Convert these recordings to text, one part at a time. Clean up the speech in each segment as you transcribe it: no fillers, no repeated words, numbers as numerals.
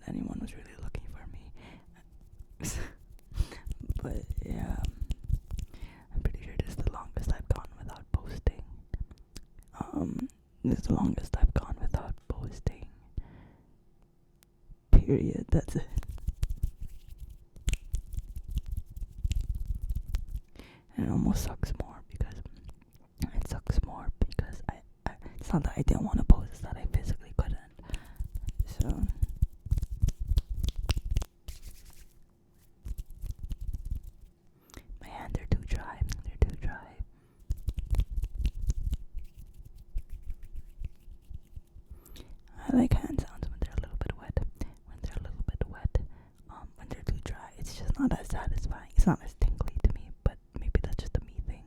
anyone was really looking for me. But yeah, I'm pretty sure this is the longest I've gone without posting. This is the longest I've gone without posting. Period. That's it. And it almost sucks more because I it's not that I didn't want to post, it's that I physically couldn't. So my hands are too dry. They're too dry. I like hand sounds when they're a little bit wet. When they're too dry, it's just not as satisfying. It's not as tingly to me, but maybe that's just a me thing.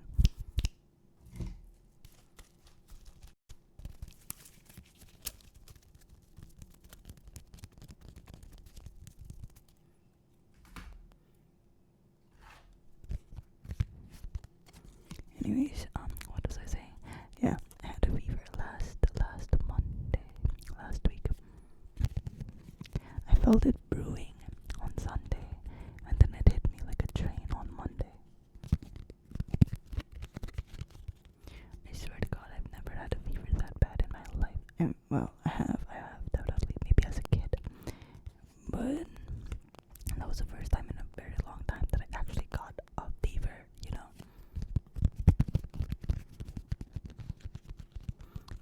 Anyways, what was I saying? Yeah, I had a fever last Monday, last week. I felt it brewing on Sunday, and then it hit me like a train on Monday. I swear to God, I've never had a fever that bad in my life. And, well, I have definitely, maybe as a kid, but that was the first time in a very long time that I actually got a fever, you know.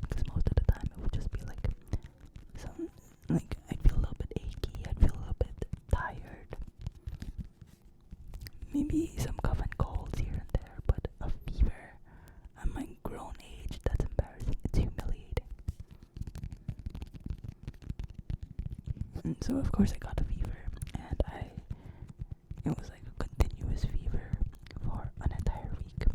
Because most of the time it would just be like I'd feel a little bit achy, I'd feel a little bit tired, maybe some cough and colds here and there, but a fever at my grown age, that's embarrassing, it's humiliating. And so of course I got a fever, and it was like a continuous fever for an entire week.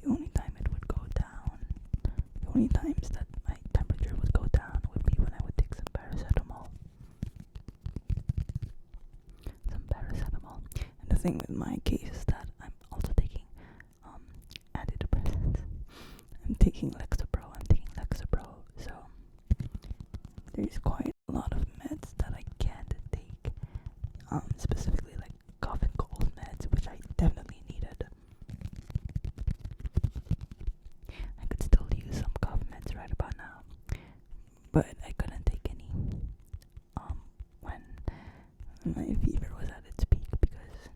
The only time it would go down, the only times that my temperature would go down would be when I would take some paracetamol. And the thing with my case is that I'm also taking antidepressants. I'm taking Lexapro, so there's quite a lot of meds that I can't take. Specifically like cough and cold meds, which I definitely needed. I could still use some cough meds right about now, but I couldn't take any when my fever was at its peak, because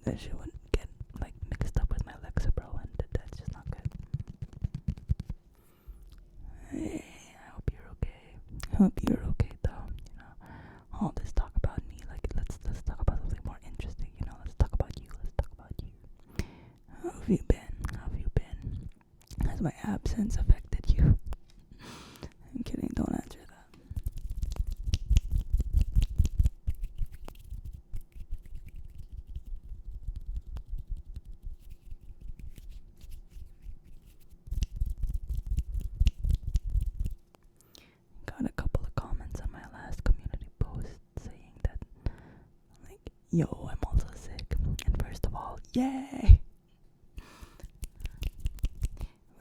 that shit would get like mixed up with my Lexapro, and that's just not good. Hey, I hope you're okay though. You know, all this talk about me, like let's talk about something more interesting. You know, let's talk about you. How have you been? Has my absence affected you? I'm kidding, don't answer that. Got a couple of comments on my last community post saying that, like, yo, I'm also sick. And first of all, yay!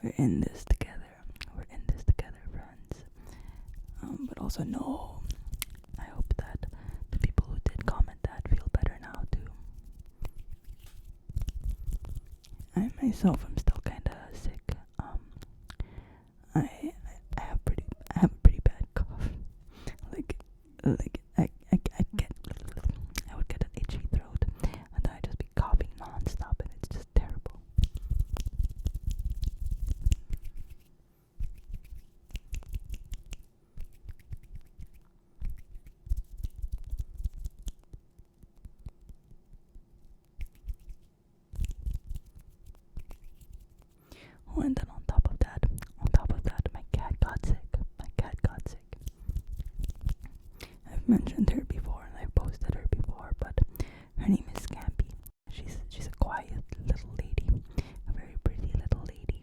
We're in this together, friends. But also, no, I hope that the people who did comment that feel better now too. I myself am still kinda sick. I have a pretty bad cough. I would get an itchy throat, and then I'd just be coughing non-stop, and it's just terrible. Oh, and then on top of that, my cat got sick. I've mentioned her before, and I've posted her before, but her name is Scampy. She's a quiet little lady, a very pretty little lady.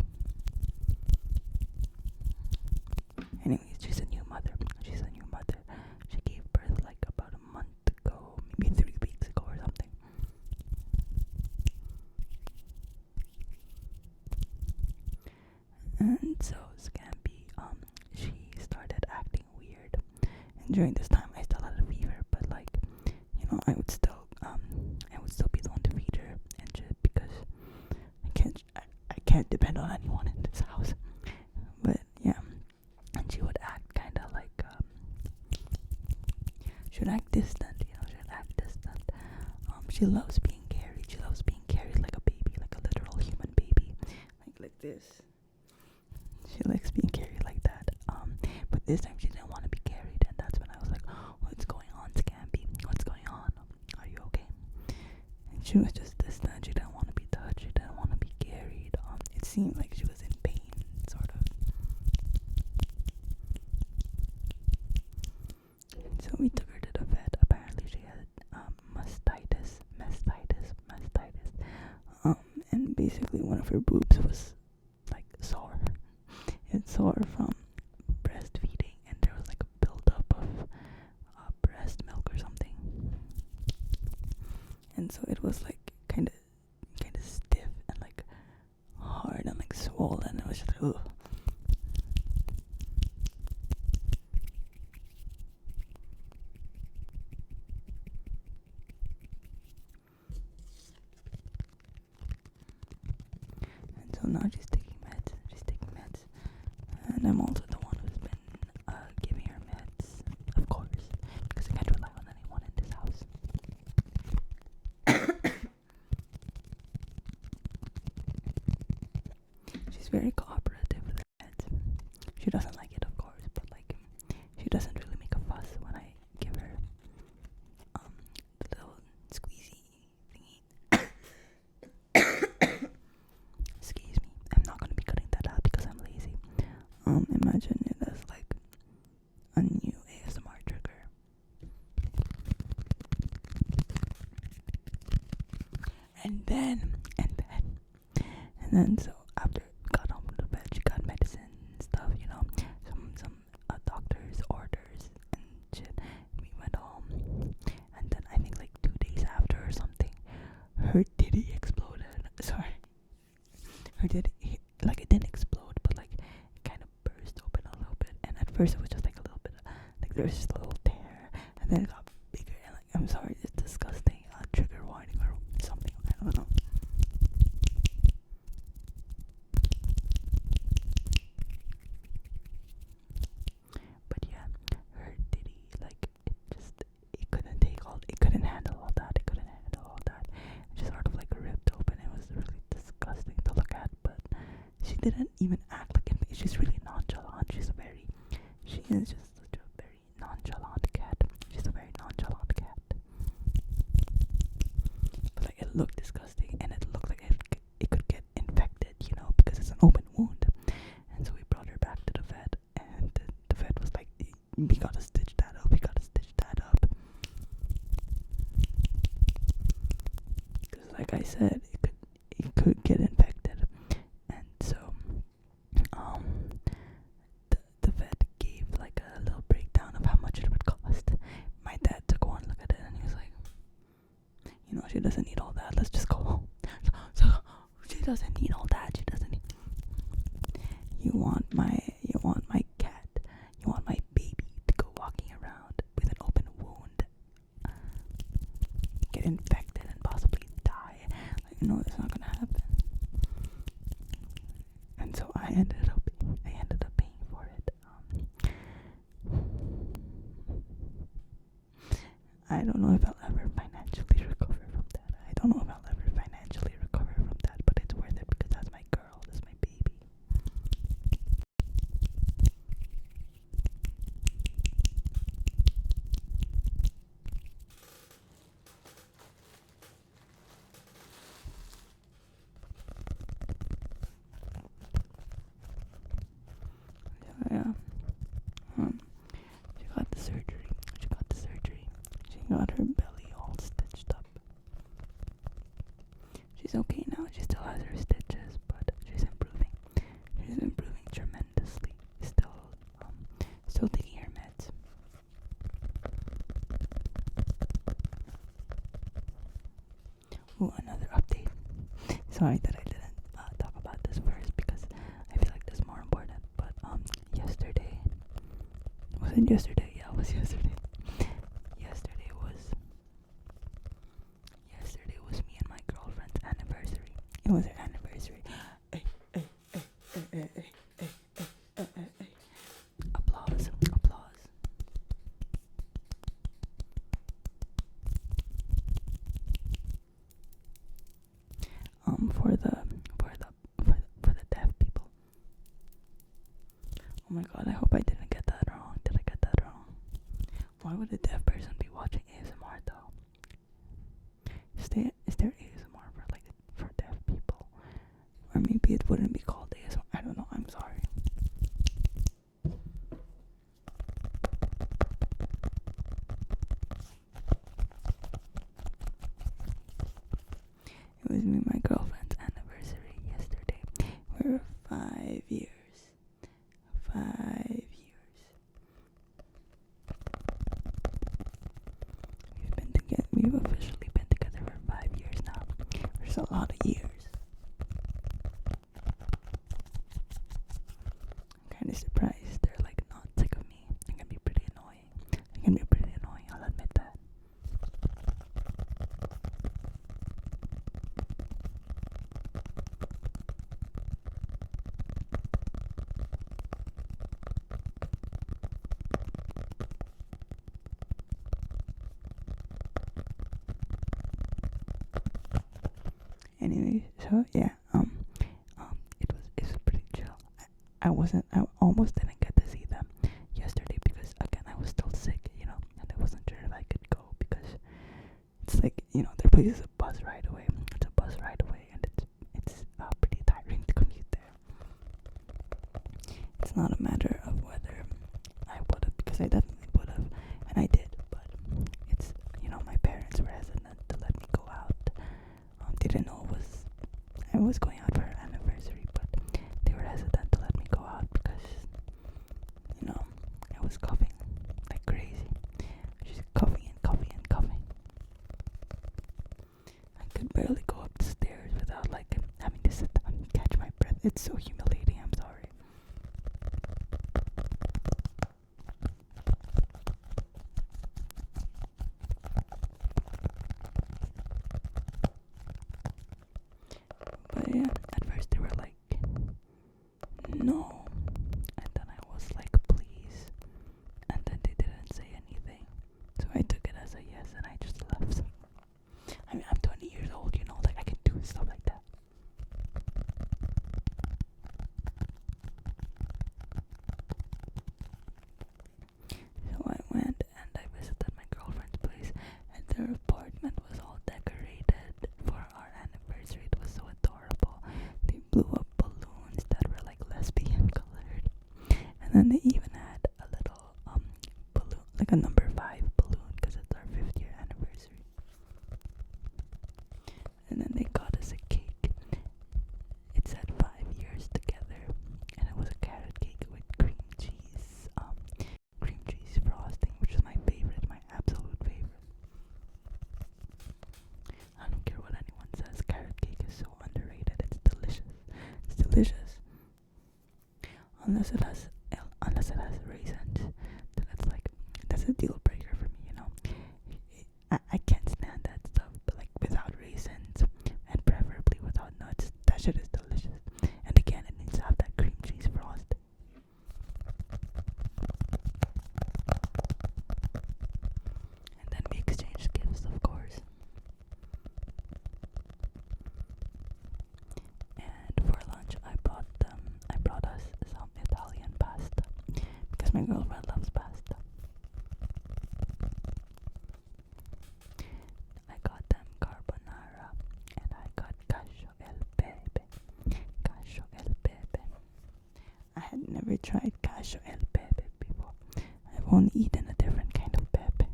Anyways, she's a new mother. She gave birth like about a month ago, maybe 3 weeks ago or something. during this time I still had a fever, but like, you know, I would still be the one to feed her and shit, because I can't depend on anyone in this house. But yeah, and she would act kind of like she would act distant, you know, she would act distant. She loves being carried. She loves being carried like a baby, like a literal human baby, like this. She likes being carried like that. But this time she didn't want to be carried, and that's when I was like, "What's going on, Scampy? What's going on? Are you okay?" And she was just distant. She didn't want to be touched. She didn't want to be carried. It seemed like she was in pain, sort of. And so we took her to the vet. Apparently she had mastitis. And basically one of her boobs was like sore. It's sore from breastfeeding, and there was like a buildup of breast milk or something. And so it was like kind of stiff and like hard and like swollen. It was just like, ugh. And so now she's taking meds. And I'm also the one who's been giving her meds, of course, because I can't rely on anyone in this house. She's very cooperative with her meds. She doesn't like it, of course, but like, she doesn't really make a fuss when I give her the little squeezy thingy. Excuse me. I'm not gonna be cutting that out because I'm lazy. Imagine it as like a new ASMR trigger. And then so after we got home from the vet, she got medicine and stuff, you know, some doctor's orders and shit. We went home, and then I think like 2 days after or something, her titty exploded. Sorry, her titty, like, it didn't explode, but like it kind of burst open a little bit. And at first it was just like a little bit of, like, there was just a little tear, and then it got bigger. And like, I'm sorry, it's disgusting. Trigger warning or something. I don't know. But yeah, her titty, like, it couldn't handle all that. It just sort of like ripped open. It was really disgusting to look at, but she didn't even act like it. She's really nonchalant. She is just such a very nonchalant cat. She's a very nonchalant cat. But like, it looked disgusting, and it looked like it could get infected, you know, because it's an open wound. And so we brought her back to the vet, and the vet was like, we gotta stitch that up. Because like I said, it could get infected. And so the vet gave like a little breakdown of how much it would cost. My dad took one look at it, and he was like, you know, she doesn't need all that. Let's just go home. So she doesn't need all that. You want my cat. You want my baby to go walking around with an open wound, get infected, and possibly die. Like, no, that's not gonna happen. And so I ended up paying for it. I don't know if I'll ever financially recover from that. But it's worth it because that's my girl. That's my baby. So yeah. She got the surgery. She got her belly all stitched up. She's okay now. She still has her stitches, but she's improving. She's improving tremendously. Still taking her meds. Ooh, another update. Sorry that I didn't talk about this first because I feel like this is more important. But yesterday, was it yesterday? Yeah, it was yesterday. It was her anniversary. Hey, hey, hey, hey, hey, hey, hey, hey, hey, hey. Applause, applause. For the deaf people. Oh my god, I hope I didn't get that wrong. Did I get that wrong? Why would a deaf person be watching ASMR though? Is there ASMR for deaf people? Or maybe it wouldn't be called ASMR. I don't know, I'm sorry. It was me and my girlfriend's anniversary yesterday. We're 5 years. 5 years. We've officially been together for 5 years now. There's a lot of years. I'm kind of surprised they're like not sick of me. It can be pretty annoying. I'll admit that. Anyway, so yeah, it was pretty chill. I almost didn't get to see them yesterday because again I was still sick, and I wasn't sure if I could go because it's like, their place is a bus ride away. It's a bus ride away, and it's pretty tiring to commute there. It's not a matter of whether I would have, because I definitely would have, and I did, but it's, my parents were hesitant to let me go out. Didn't know I was going out for her anniversary, but they were hesitant to let me go out because, I was coughing like crazy. Just coughing and coughing and coughing. I could barely go up the stairs without having to sit down and catch my breath. It's so humiliating, I'm sorry. But yeah, at first they were like, no. And then I was like, please. And then they didn't say anything. So I took it as a yes and I just left. I mean, I'm 20 years old, I can do stuff like that. So I went and I visited my girlfriend's place, and their apartment was all decorated for our anniversary. It was so adorable. They blew up balloons that were like lesbian colored, and then they even had a little balloon, like a number 5 balloon, because it's our 5th year anniversary. And then they got us a cake. It said 5 years together, and it was a carrot cake with cream cheese frosting, which is my favorite, my absolute favorite. I don't care what anyone says, carrot cake is so underrated. It's delicious. It's delicious. Unless it has raisins, then that's a deal breaker for me, I can't stand that stuff, but without raisins and preferably without nuts, that shit is delicious. And again, it needs to have that cream cheese frosting. And then we exchanged gifts, of course. And for lunch, I brought us some Italian pasta because my girlfriend loves pasta. I got them carbonara, and I got cacio e pepe. Cacio e pepe. I had never tried cacio e pepe before. I've only eaten a different kind of pepe.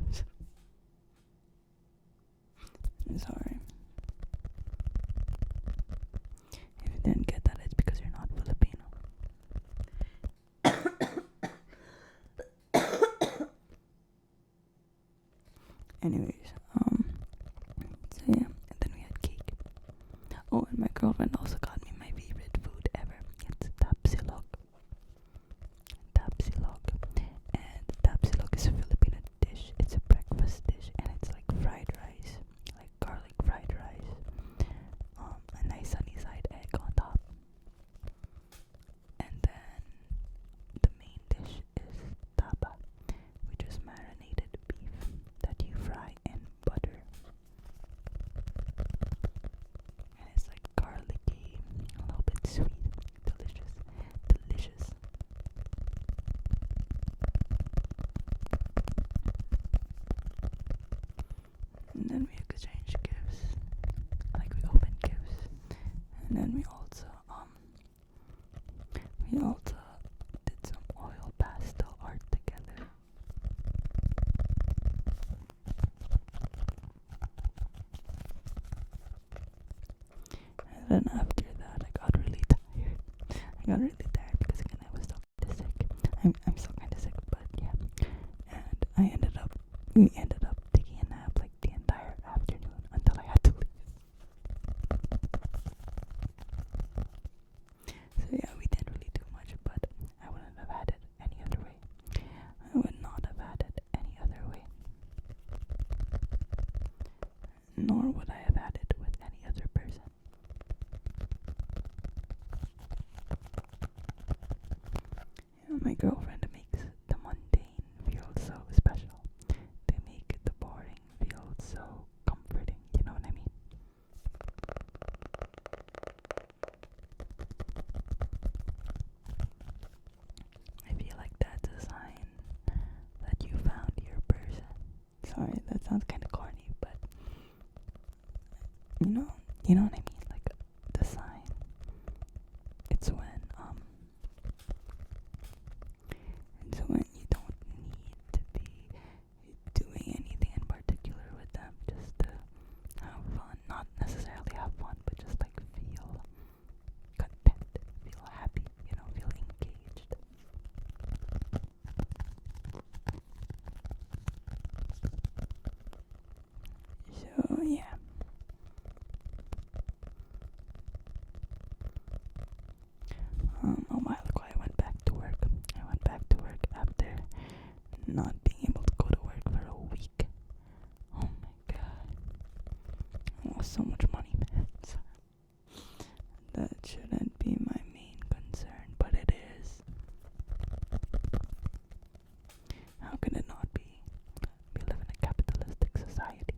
I'm sorry. If you didn't get that, it's because you're not Filipino. Anyways, so yeah, and then we had cake. Oh, and my girlfriend also got me my favorite food ever. It's tapsilog. And tapsilog is a Filipino dish. It's a breakfast dish, and it's like fried rice, like garlic fried rice. A nice sunny side then we also did some oil pastel art together. And then after that, I got really tired. Because again, I was still kind of sick. I'm still kind of sick, but yeah. And we ended up taking a nap like the entire afternoon until I had to leave. So yeah, we didn't really do much, but I wouldn't have had it any other way. I would not have had it any other way. Nor would I have had it with any other person. My girlfriend makes the mundane feel so special. They make the boring feel so comforting, you know what I mean? I feel like that's a sign that you found your person. Sorry, that sounds kind of corny, but you know what I mean? Like the sign. It's when you don't need to be doing anything in particular with them, just to have fun. Not necessarily have fun, but just like feel content, feel happy, feel engaged. So yeah. A while ago I went back to work. After not being able to go to work for a week. Oh my god. I lost so much money, man. That shouldn't be my main concern, but it is. How can it not be? We live in a capitalistic society.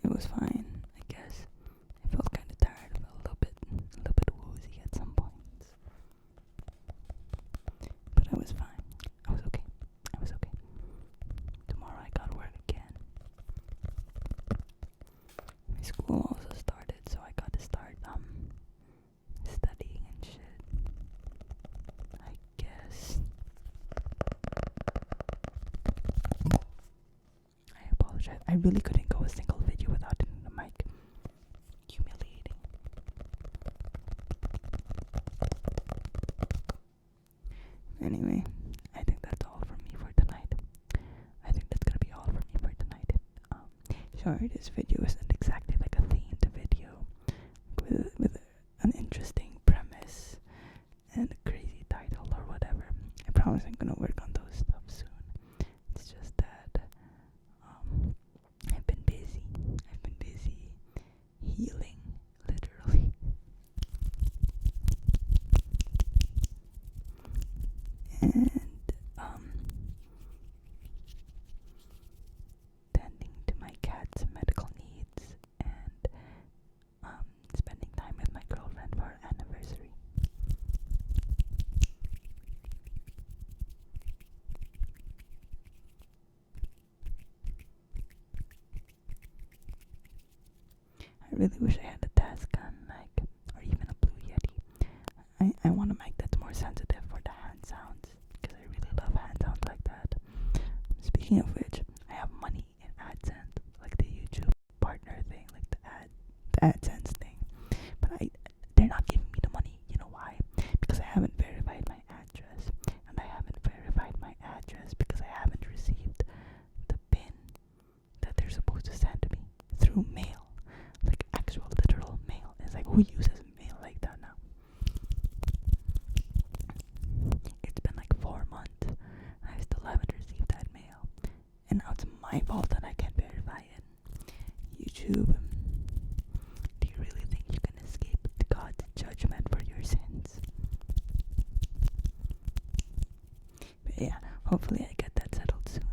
It was fine, I guess. I felt kind of tired. I felt a little bit woozy at some points. But I was fine. I was okay. Tomorrow I gotta work again. My school also started, so I gotta start studying and shit. I guess. I apologize. I really couldn't go a single video without it in the mic. Humiliating. Anyway, I think that's all from me for tonight. Sorry, this video isn't exactly like a themed video with an interesting premise and a crazy title or whatever. I promise I'm gonna work on those stuff soon. It's just that I've been busy healing, literally. And tending to my cat's medical needs and spending time with my girlfriend for our anniversary. I really wish I had a Tascam mic or even a Blue Yeti. I want a mic that's more sensitive for the hand sounds because I really love hand sounds like that. Speaking of which, I have money in AdSense, like the YouTube partner thing, like the AdSense thing. But they're not giving me the money. You know why? Because I haven't verified my address, and I haven't verified my address because I haven't received the PIN that they're supposed to send me through mail, like actual literal mail. It's like, who uses mail like that now? It's been like 4 months. I still haven't received that mail, and now it's my fault that I can't verify it. YouTube, do you really think you can escape God's judgment for your sins? But yeah, hopefully I get that settled soon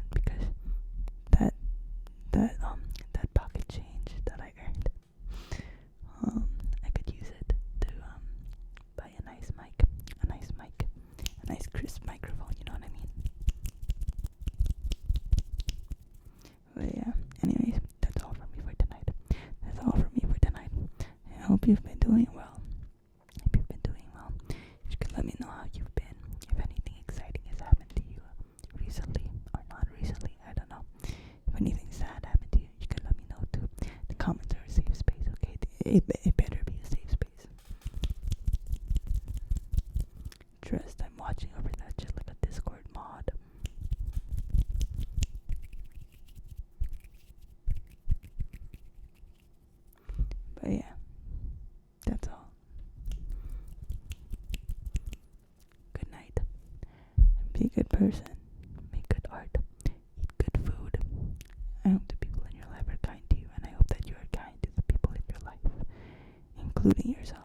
nice crisp microphone, you know what I mean? But yeah, anyways, that's all from me for tonight. That's all from me for tonight. I hope you've been doing well. Hope you've been doing well. You can let me know how you've been. If anything exciting has happened to you recently or not recently, I don't know. If anything sad happened to you, you can let me know too. The comments are a safe space, okay? It better be a safe space. Trust, I'm watching over that shit like a Discord mod. But yeah, that's all. Good night. Be a good person. Make good art. Eat good food. I hope the people in your life are kind to you, and I hope that you are kind to the people in your life, including yourself.